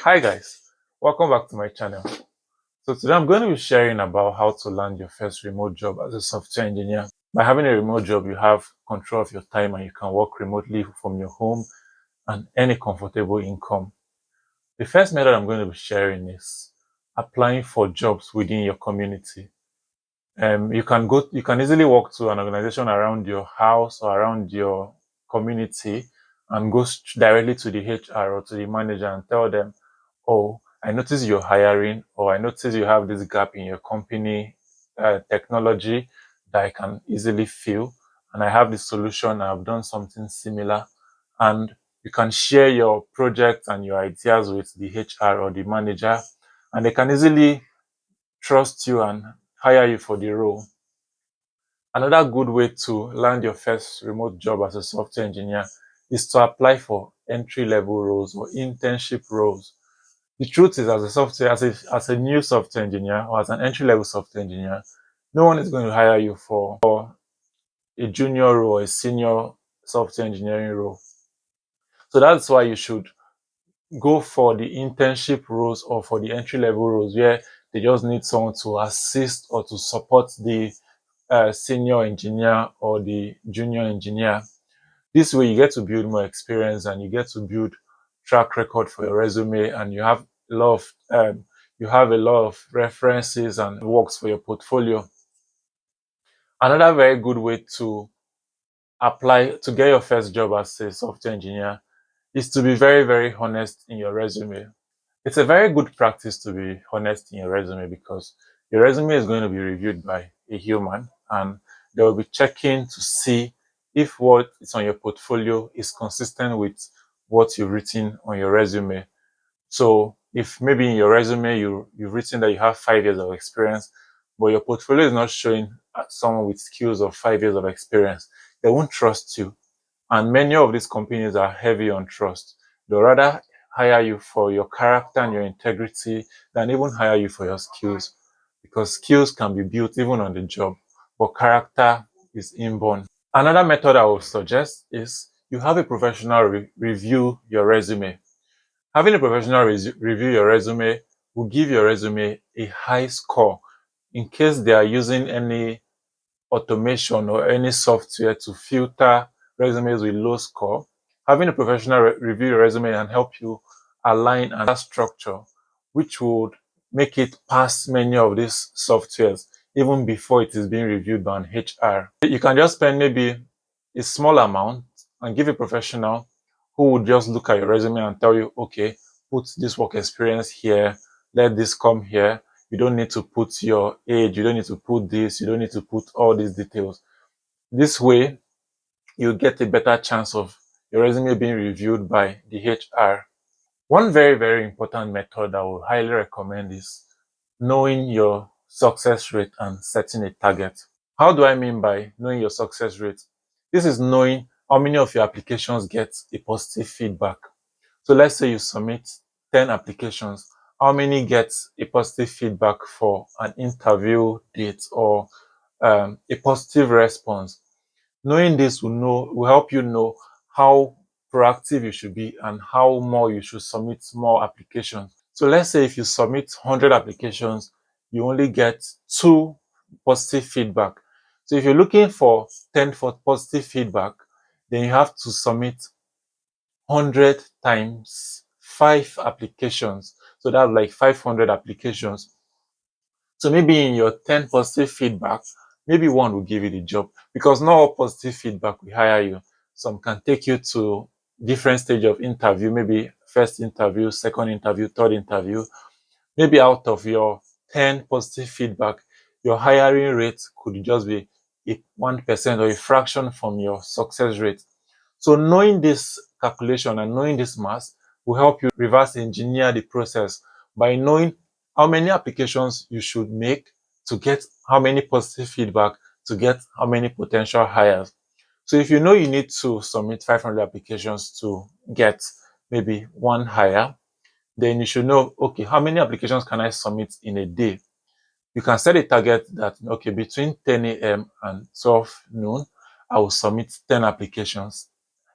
Hi guys, welcome back to my channel. So today I'm going to be sharing about how to land your first remote job as a software engineer. By having a remote job, you have control of your time and you can work remotely from your home and earn a comfortable income. The first method I'm going to be sharing is applying for jobs within your community. You can easily walk to an organization around your house or around your community and go directly to the HR or to the manager and tell them, oh, I notice you're hiring, or I notice you have this gap in your company technology that I can easily fill, and I have the solution. I've done something similar, and you can share your project and your ideas with the HR or the manager, and they can easily trust you and hire you for the role. Another good way to land your first remote job as a software engineer is to apply for entry-level roles or internship roles. The truth is, as a new software engineer or as an entry-level software engineer, no one is going to hire you for a junior role or a senior software engineering role. So that's why you should go for the internship roles or for the entry-level roles where they just need someone to assist or to support the senior engineer or the junior engineer. This way you get to build more experience and you get to build track record for your resume, and you have a lot of references and works for your portfolio. Another very good way to apply to get your first job as a software engineer is to be very, very honest in your resume. It's a very good practice to be honest in your resume because your resume is going to be reviewed by a human and they will be checking to see if what is on your portfolio is consistent with what you've written on your resume. So if maybe in your resume you've written that you have 5 years of experience, but your portfolio is not showing someone with skills of 5 years of experience, they won't trust you. And many of these companies are heavy on trust. They'll rather hire you for your character and your integrity than even hire you for your skills, because skills can be built even on the job, but character is inborn. Another method I would suggest is you have a professional review your resume. Having a professional review your resume will give your resume a high score in case they are using any automation or any software to filter resumes with low score. Having a professional review your resume and help you align and structure, which would make it pass many of these softwares even before it is being reviewed by an HR. You can just spend maybe a small amount and give a professional who would just look at your resume and tell you, okay, put this work experience here, let this come here. You don't need to put your age, you don't need to put this, you don't need to put all these details. This way, you get a better chance of your resume being reviewed by the HR. One very, very important method I would highly recommend is knowing your success rate and setting a target. How do I mean by knowing your success rate? This is knowing how many of your applications get a positive feedback. So let's say you submit 10 applications, how many get a positive feedback for an interview date or a positive response? Knowing this will help you know how proactive you should be and how more you should submit more applications. So let's say if you submit 100 applications, you only get 2 positive feedback. So if you're looking for 10 for positive feedback, then you have to submit 100 times 5 applications. So that's like 500 applications. So maybe in your 10 positive feedback, maybe one will give you the job, because not all positive feedback will hire you. Some can take you to different stage of interview, maybe first interview, second interview, third interview. Maybe out of your 10 positive feedback, your hiring rate could just be 1% or a fraction from your success rate. So knowing this calculation and knowing this math will help you reverse engineer the process by knowing how many applications you should make to get how many positive feedback to get how many potential hires. So if you know you need to submit 500 applications to get maybe one hire, then you should know, okay, how many applications can I submit in a day? You can set a target that, okay, between 10 a.m. and 12 noon, I will submit 10 applications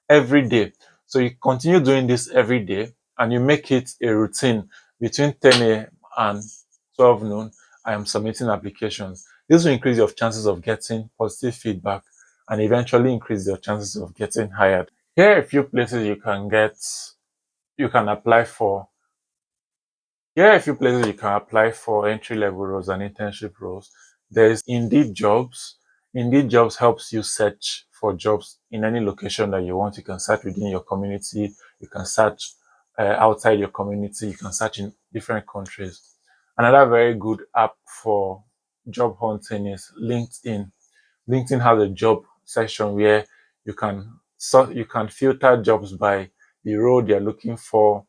every day. So you continue doing this every day, and you make it a routine between 10 a.m. and 12 noon, I am submitting applications. This will increase your chances of getting positive feedback and eventually increase your chances of getting hired. Here are a few places you can apply for Here are a few places you can apply for entry-level roles and internship roles. There's Indeed Jobs. Indeed Jobs helps you search for jobs in any location that you want. You can search within your community. You can search outside your community. You can search in different countries. Another very good app for job hunting is LinkedIn. LinkedIn has a job section where you can filter jobs by the role they're looking for,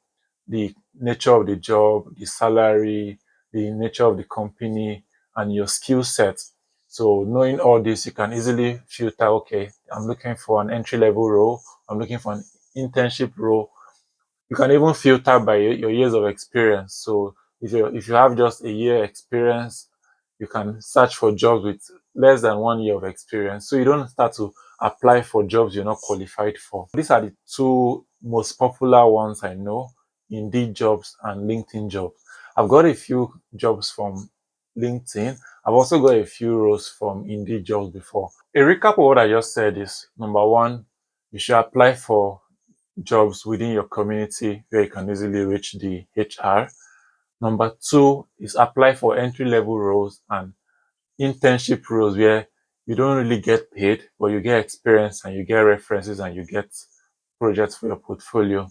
the nature of the job, the salary, the nature of the company, and your skill set. So knowing all this, you can easily filter, okay, I'm looking for an entry level role, I'm looking for an internship role. You can even filter by your years of experience. So if you have just a year experience, you can search for jobs with less than 1 year of experience. So you don't start to apply for jobs you're not qualified for. These are the two most popular ones I know: Indeed Jobs and LinkedIn Jobs. I've got a few jobs from LinkedIn. I've also got a few roles from Indeed Jobs before. A recap of what I just said is: number one, you should apply for jobs within your community where you can easily reach the HR. Number two is apply for entry level roles and internship roles where you don't really get paid, but you get experience and you get references and you get projects for your portfolio.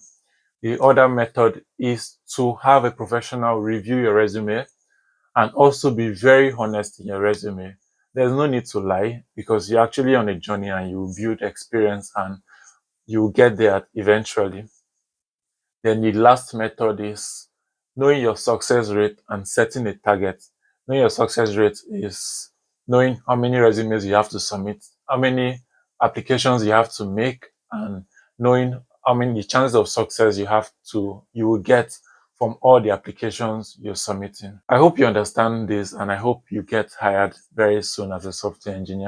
The other method is to have a professional review your resume and also be very honest in your resume. There's no need to lie because you're actually on a journey and you build experience and you will get there eventually. Then the last method is knowing your success rate and setting a target. Knowing your success rate is knowing how many resumes you have to submit, how many applications you have to make, and knowing how many the chances of success you will get from all the applications you're submitting. I hope you understand this and I hope you get hired very soon as a software engineer.